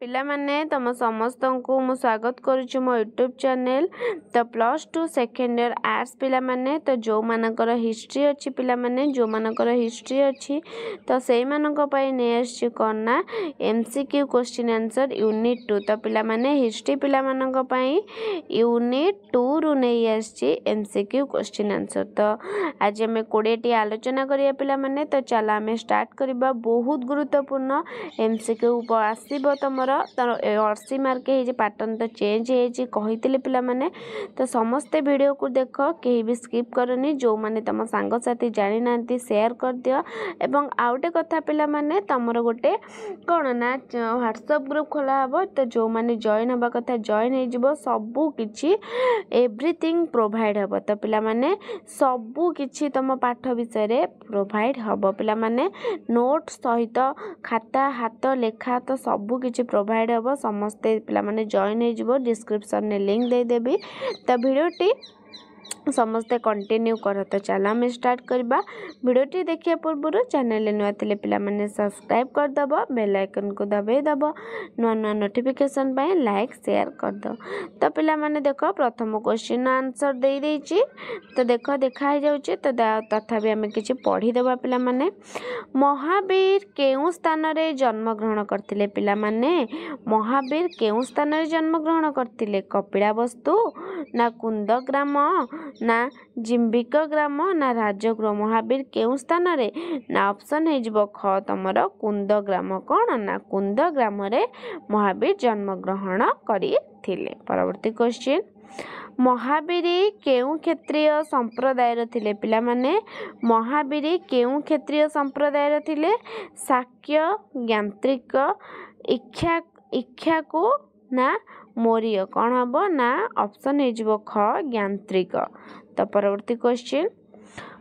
पिला माने तुम समस्त को मु स्वागत करुछु मो यूट्यूब चैनल। तो +2 सेकेंड ईयर आर्ट्स पिला माने तो जो मानकर हिस्ट्री अच्छी पिला माने जो मानकर हिस्ट्री अच्छी तो से मानक पई ने आछि कोना एमसीक्यू क्वेश्चन आंसर यूनिट 2। तो पिला माने हिस्ट्री पिला मानक पई यूनिट 2 रु नै आछि एमसीक्यू क्वेश्चन आंसर। तो आज हमें 20 टी आलोचना करिया पिला माने। तो चला हमें स्टार्ट करबा। बहुत गुरुत्वपूर्ण एमसीक्यू आसीबो तमर तर 80 मार्क हे पैटर्न तो चेंज हे कही पिला माने। तो समस्ते वीडियो को देख कहीं भी स्किप करनी जो माने तुम सांगसाथी जानी ना शेयर कर दियो। एवं आउटे कथा पिला माने तमर गोटे कौन ना व्हाट्सएप ग्रुप खोला हबो। तो जो माने जॉइन हबा कथा जॉइन हे जिवो सबु किछि एवरीथिंग प्रोवाइड हबो। तो पिला माने सबु किछि तुम पाठ विषय रे प्रोवाइड हबो। पिला माने नोट सहित खाता हाथ लेखा तो सबु किछि प्रोवाइड हबो। समस्ते पिला माने जॉइन हे जिवो डिस्क्रिप्शन ने लिंक दे देबी। तो वीडियोटी समस्ते कंटिन्यू कर। तो चलो हम स्टार्ट करबा। वीडियोटी देखिया पूर्व चैनल नुआ थिले पिला माने सब्सक्राइब कर दबो बेल आइकन को दबाई दबो नुआ नुआ नोटिफिकेशन पाए लाइक शेयर कर दो। तो पिला माने देखो प्रथम क्वेश्चन आंसर दे देछि। तो देखो देखा ही जाउछि। तो तथापि हमें किछि पढ़ी देबा पिला माने। महावीर केउ स्थान रे जन्म ग्रहण करथिले पिला माने। महावीर केउ स्थान रे जन्म ग्रहण करथिले कपिलावस्तु ना कुंदग्राम ना जिम्बिक ग्राम ना राजगृह। महावीर केउ स्थान रे ना ऑप्शन हे जिवो ख तमरो कुंदग्राम। कौन ना कुंदग्राम रे महावीर जन्म ग्रहण करिथिले। परवर्ती क्वेश्चन महावीर केउ क्षेत्रीय संप्रदायर थिले पिला माने। महावीर केउ क्षेत्रीय संप्रदायर थिले शाक्य यांत्रिक इक्ष्वाकु ना मौर्य। कौन हम ना ऑप्शन हो ख यांत्रिक। तो परवर्ती क्वेश्चन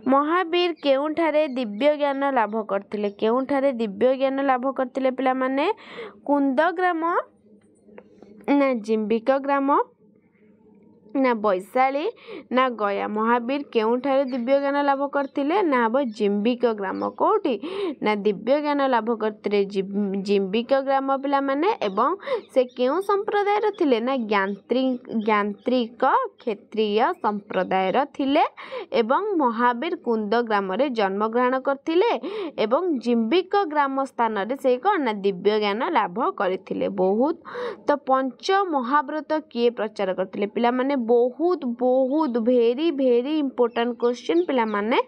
महावीर केउठारे दिव्य ज्ञान लाभ करथिले। केउठारे दिव्य ज्ञान लाभ करथिले पिला माने। कुंदग्राम ना जिम्बिक ग्राम ना वैशाली ना गया। महावीर केउठारे दिव्य ज्ञान लाभ करथिले ना हम जिम्बिक ग्राम। कोठी ना दिव्य ज्ञान लाभ करथिले जिम्बिक ग्राम पिला माने। एवं से केउ संप्रदायर थिले ना यांत्रिक क्षेत्रीय संप्रदायर थिले। एवं महावीर कुंद ग्राम रे जन्म ग्रहण करथिले एवं जिम्बिक ग्राम स्थान रे से कोन ना दिव्य ज्ञान लाभ करथिले। बहुत तो पंच महाव्रत किए प्रचार करथिले पिला माने। बहुत बहुत वेरी वेरी इंपोर्टेंट क्वेश्चन पिला माने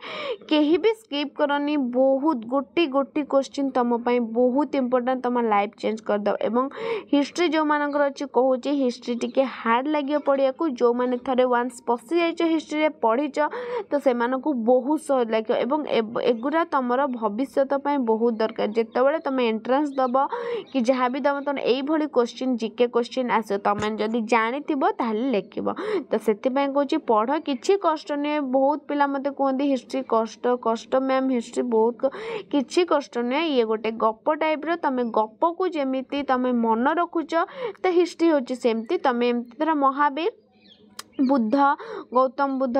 केही भी स्किप करनी। बहुत गोटी गोटी क्वेश्चन तुम पई बहुत इंपोर्टेंट तुम लाइफ चेंज कर दो। एवं हिस्ट्री जो मानकर अछि कहूची हिस्ट्री टिके हार्ड लागियो पढ़िया को। जो माने थरे वंस पसी जाइछो हिस्ट्री रे पढ़िछ तो से मानको बहुत सहज लागियो। एवं एगुरा तमरो भविष्यत पई बहुत दरकार। जेतेबेले तुम एंट्रेंस दबो कि जहाँ भी दबो तो एई भली क्वेश्चन जीके क्वेश्चन आसो तुम जदी जानिथिबो ताहले लेखिबो। तो सेति पई कहूची पढ़ किछि कष्ट नै। बहुत पिला मते कहंदी हिस्ट्री कष्ट कष्ट मैम हिस्ट्री बहुत किछि कष्ट नै। ये गोटे गप टाइप रो तमे गप को जेमिति तमे मन रखुछ तो हिस्ट्री होची सेमती। तमे एमती तरह महावीर बुद्ध गौतम बुद्ध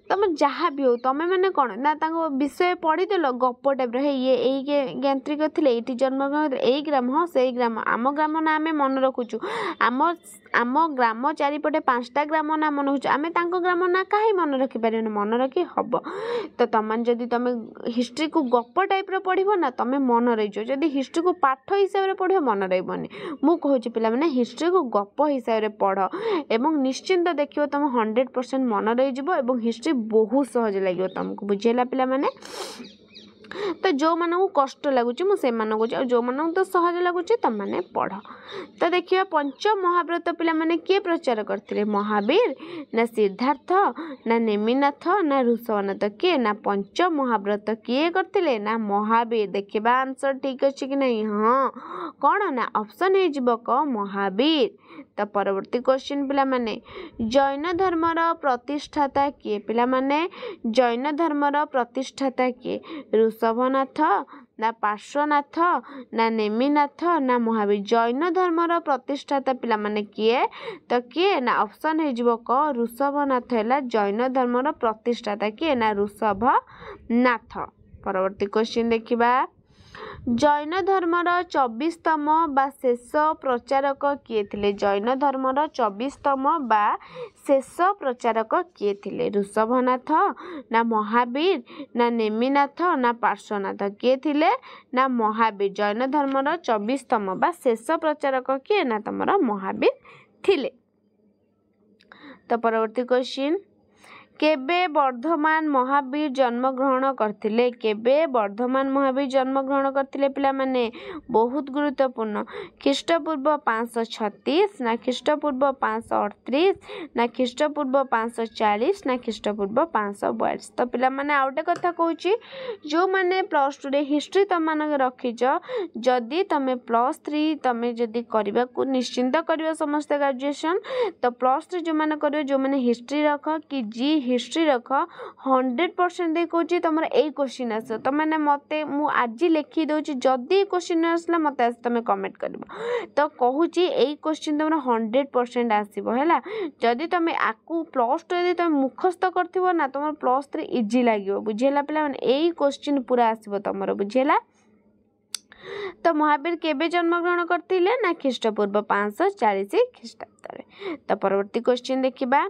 तुम जहाँ भी हो तुम मैंने कौन ना विषय पढ़ीदेल गप टाइप रे ये यांत्रिक थे ये जन्म यही ग्राम हाँ से ग्राम आम ग्राम ना आम मन रखुचु। आम आम ग्राम चारिपटे 5टा ग्राम ना मन रखुचु। आम ग्राम ना कहीं मन रखिपर मन रखी हम। तो तुम जदि तुम हिस्ट्री को गप टाइप रो पढ़िबो ना तुम मन रही। जदि हिस्ट्री को पाठ हिसाब से पढ़ो मन रही। मु कहूँ पिला माने हिस्ट्री को गप हिसाब से पढ़ एवं निश्चिंत देखियो 100% मन रही। एवं हिस्ट्री बहुत सहज लगे तुमको बुझेला पिला माने। तो जो मानू कष्ट लगुच मुझे जो मानू तो सहज लगुच तुम मैंने पढ़। तो देखिए पंच महाव्रत पिला माने किए प्रचार करते महावीर ना सिद्धार्थ ना नेमिनाथ ना ऋषभनाथ किए ना पंच महाव्रत किए करते ना महावीर। देखिए आंसर ठीक अच्छे कि नहीं। हाँ कौन ना ऑप्शन हो महावीर। तो परवर्ती क्वेश्चन पिला माने जैन धर्मर प्रतिष्ठाता किए पिला माने। जैन धर्मर प्रतिष्ठाता किए ऋषभनाथ ना पार्श्वनाथ ना नेमिनाथ ना महावीर। जैन धर्मर प्रतिष्ठाता पिला माने किए तो किए ना ऑप्शन हो क ऋषभनाथ है जैन धर्मर प्रतिष्ठाता किए ना ऋषभनाथ। परवर्ती क्वेश्चन देखिबा जैन धर्मर 24तम बा शेष प्रचारक किए थे जैन धर्मर 24तम बा शेष प्रचारक किए थे ऋषभनाथ ना महावीर ना नेमिनाथ ना पार्श्वनाथ किए थे ना महावीर जैन धर्मर 24तम बा शेष प्रचारक किए ना तुमर महावीर थिले। तो परवर्ती क्वेश्चन केबे वर्धमान महावीर जन्म ग्रहण करथिले केबे वर्धमान महावीर जन्म ग्रहण करथिले पिला माने बहुत गुरुत्वपूर्ण ख्रीष्टपूर्व 536 ना ख्रीष्टपूर्व 538 ना ख्रीष्टपूर्व 540 ना ख्रीष्टपूर्व 542। तो पिला माने आउटे कथा कहूची जो माने +2 रे हिस्ट्री तम मान रखिज जदि तमे +3 तमे जदि करबा को निश्चिंत करबा समस्त ग्रेजुएशन तो +3 जो माने करबे जो माने हिस्ट्री रख कि जी हिस्ट्री रख 100% दे कहूँ तुम यही क्वेश्चन आस तुम मैंने मत आज लिखी दूसरी जदि क्वेश्चन आसला मत आस तुम कमेंट कर तो कहूँ यही क्वेश्चन तुम 100% आसो है जदि तुम आकु +2 यदि तुम मुखस्त कर ना तुम +3 इजी लगे बुझेगा पिला यही क्वेश्चन पूरा आसो तुम बुझेगा। तो महावीर केबे जन्म ग्रहण करते ना ख्रीष्टपूर्व 540 ख्रीष्टाब्द। तो परवर्ती क्वेश्चन देखिबा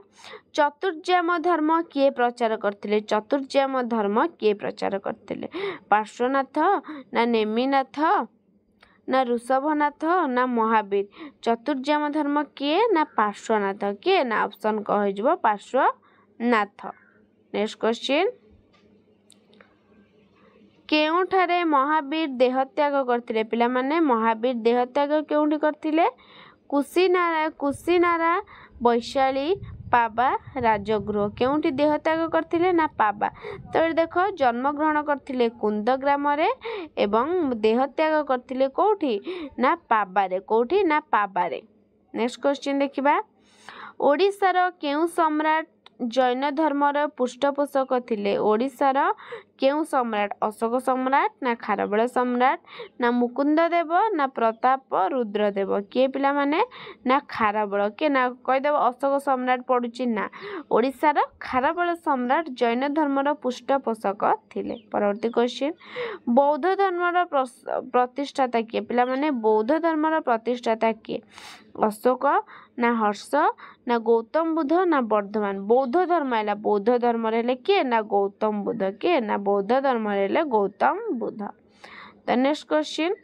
चतुर्जाम धर्म किए प्रचार करते चतुर्जाम धर्म किए प्रचार करते पार्श्वनाथ ना नेमिनाथ ना ऋषभनाथ ना महावीर चतुर्जाम धर्म किए ना पार्श्वनाथ किए ना ऑप्शन कह पार्श्वनाथ। नेक्स्ट क्वेश्चन केउठारे महावीर देहत्याग करथिले पिला माने महावीर देहत्याग केउठी करथिले कुशीनारा वैशाली पाबा राजगृह केउठी देहत्याग करथिले ना पाबा। तो ये देख जन्म ग्रहण करथिले कुंद ग्राम रे एवं देहत्याग करथिले कोठी ना पाबारे कोठी ना पाबारे। नेक्स्ट क्वेश्चन देखिबा ओडिशार केउ सम्राट जैन धर्मर पृष्ठपोषक थिले ओडिशार केउ सम्राट अशोक सम्राट ना खारबेल सम्राट ना मुकुंद देव ना प्रताप रुद्रदेव किए पिला माने ना खारबेल के ना कहीदेव अशोक सम्राट पड़ुची ना ओडिशार खारबेल सम्राट जैन धर्मर पृष्ठपोषक थिले। परवर्ती क्वेश्चन बौद्ध धर्मर प्रतिष्ठाता किए पिला माने बौद्ध धर्मर प्रतिष्ठाता किए अशोक ना हर्ष ना गौतम बुद्ध ना वर्धमान बौद्ध धर्म है बौद्ध धर्म रे किए ना गौतम बुद्ध किए ना बौद्ध धर्म रे गौतम बुद्ध। तो नेक्स्ट क्वेश्चन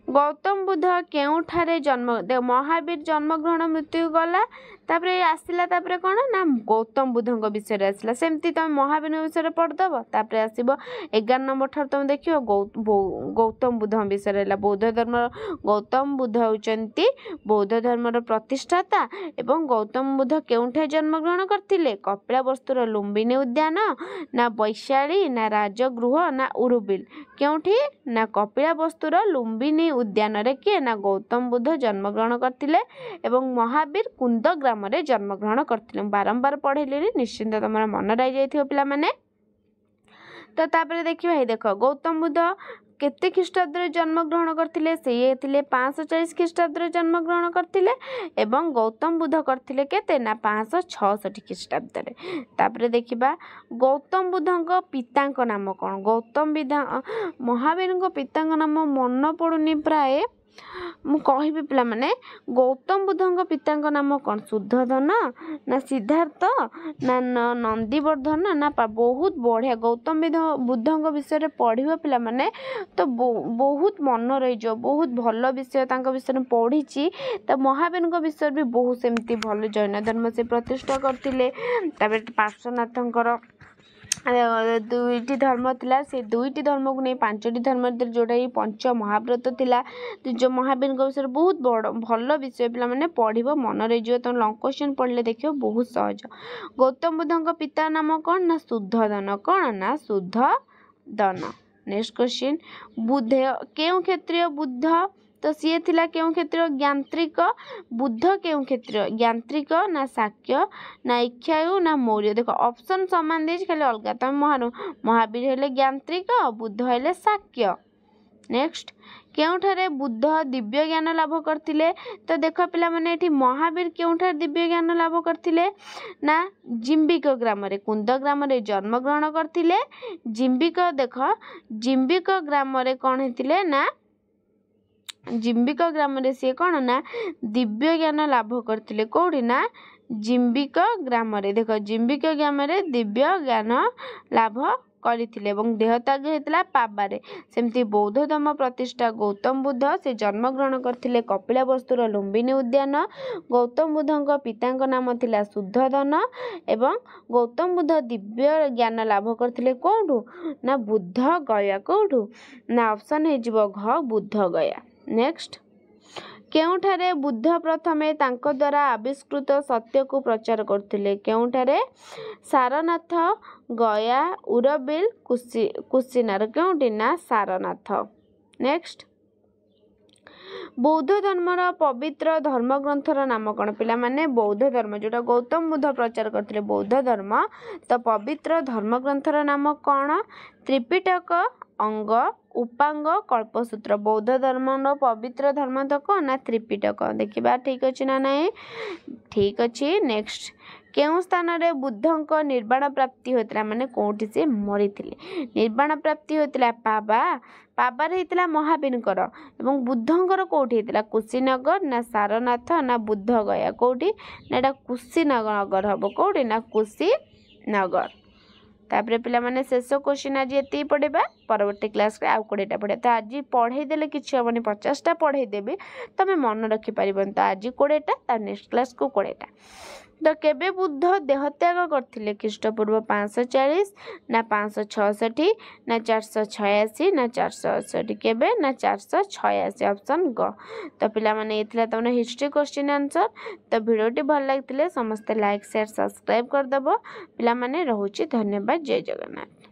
गौतम बुद्ध केउठारे जन्म महावीर जन्म ग्रहण मृत्यु गला तापरे आसिला तापरे कोन ना गौतम बुद्धଙ୍କ विषय आसिला सेमती तुम महावीर विषय पढ़दब तापरे आसीबो 11 नंबर ठार तुम देखियो गौतम बुद्ध विषय रहला बौद्ध धर्म गौतम बुद्ध होचंती बौद्ध धर्मर प्रतिष्ठाता एवं गौतम बुद्ध केउठे जन्म ग्रहण करथिले कपिलावस्तुर लुम्बिनी उद्यान ना वैशाली ना राजगृह ना उरुबिल केउठी ना कपिलावस्तुर लुम्बिनी उद्यान रे किए ना गौतम बुद्ध जन्म ग्रहण करथिले एवं महावीर कुंद ग्राम रे जन्म ग्रहण करथिले बारंबार पढ़ेली निश्चिंत तुम मन रही जाइथियो पिला माने। तो तापरे देखिबा हे देखो गौतम बुद्ध केते ख्रीष्टाब्द रे जन्म ग्रहण करथिले से ये थिले 540 ख्रीष्टाब्द रे जन्म ग्रहण करथिले एवं गौतम बुद्ध करथिले केते ना 566 ख्रीष्टाब्द रे। तापरे देखिबा गौतम बुद्धଙ୍କ पिताଙ୍କ नाम कोन गौतम महावीरଙ୍କ पिताଙ୍କ नाम मन पडुनी प्राय मु कहिबी पिला माने गौतम बुद्धଙ୍କ पिताଙ୍କ नाम कोन शुद्धोधन ना सिद्धार्थ ना नंदीवर्धन ना बहुत बढ़िया गौतम बुद्धଙ୍କ विषय पढ़िबो पिला माने तो बहुत मन रही जो बहुत भल विषय तांको विषय पढ़ी तो महावीरଙ୍କ विषय भी बहुत सेमती भल जैन धर्म से प्रतिष्ठा करथिले। ताबे पार्श्वनाथଙ୍କର दुईटी धर्म थिला से दुईटी धर्म को नहीं 5टी धर्म जोटा ही पंच महाव्रत थिला जो महावीर विषय बहुत बड़ भल विषय पिला माने पढ़िबो मन रही जो तुम लॉन्ग क्वेश्चन पढ़ले देखियो बहुत सहज। गौतम बुद्धଙ୍କ पिता नाम कौन ना शुद्धोधन कौन ना शुद्धोधन। नेक्स्ट क्वेश्चन बुद्ध केउ क्षेत्रीय बुद्ध तो सी थिला केउ क्षेत्र ज्ञांत्रिक बुद्ध केउ क्षेत्र ज्ञांत्रिक ना शाक्य ना इच्छायु ना मौर्य देखो ऑप्शन समान दे खाली अलग तुम महावीर हेले ज्ञांत्रिक बुद्ध हेले शाक्य। नेक्स्ट केउठारे बुद्ध दिव्य ज्ञान लाभ करथिले तो देख पिला माने एठी महावीर केउठारे दिव्य ज्ञान लाभ करथिले ना जिम्बिक ग्राम रे कुंद ग्राम रे जन्म ग्रहण करथिले जिम्बिक देख जिम्बिक ग्राम रे कोन हेतिले ना जिम्बिक ग्राम रे से कोन ना दिव्य ज्ञान लाभ करथिले कोठी ना जिम्बिक ग्राम रे देख जिम्बिक ग्राम रे दिव्य ज्ञान लाभ करथिले एवं देहत्याग हेतला पाबारे सेमती बौद्ध धर्म प्रतिष्ठा गौतम बुद्ध से जन्म ग्रहण करथिले कपिलावस्तुर लुम्बिनी उद्यान गौतम बुद्धଙ୍କ पिताଙ୍କ नाम थिला शुद्धधन एवं गौतम बुद्ध दिव्य ज्ञान लाभ करथिले कोठु ना बुद्ध गया कोठु ना ऑप्शन हे जिवो घ बुद्ध गया। नेक्स्ट केउठारे बुद्ध प्रथमे तांको द्वारा आविष्कृत सत्य को प्रचार करथिले केउठारे सारनाथ गया उरबिल कुशिनार केउठी ना सारनाथ। नेक्स्ट बौद्ध धर्मर पवित्र धर्मग्रंथर नाम कौन पिला माने बौद्ध धर्म जोटा गौतम बुद्ध प्रचार करथिले बौद्ध धर्म तो पवित्र धर्मग्रंथर नाम कौन त्रिपिटक अंग उपांग कल्पसूत्र बौद्ध धर्म पवित्र धर्म तो कौन ना त्रिपिटक देखिबा ठीक अछि ना नहीं ठीक अछि। नेक्स्ट केउ स्थान रे बुद्धंक निर्वाण प्राप्ति होतला माने कोठी से मरिथिले निर्वाण प्राप्ति होतला पाबा रे हितला महावीरकर एवं बुद्धंकर कोठी हितला कुशीनगर ना सारनाथ ना बुद्ध गया कोठी ना एटा कुशीनगर हबो कोठी ना कुशीनगर। तापरे पिला माने शेष क्वेश्चन आज एति पढ़ेबा परवर्ती क्लास रे आ कोडेटा पढ़े तो आज पढ़े देले किछ हबनी 50टा पढ़े देबे तमे मन रखि परिबन तो आज कोडेटा ता नेक्स्ट क्लास को कोडेटा तो केबे बुद्ध देहत्याग करथिले ख्रीष्टपूर्व 540 ना 566 ना 486 ना 468 केबे ना 486 ऑप्शन ग। तो पिला माने एथिला तमने हिस्ट्री क्वेश्चन आंसर तो वीडियोटी भल लागथिले समस्त लाइक शेयर सब्सक्राइब कर दबो पिला माने रहूची धन्यवाद जय जगन्नाथ।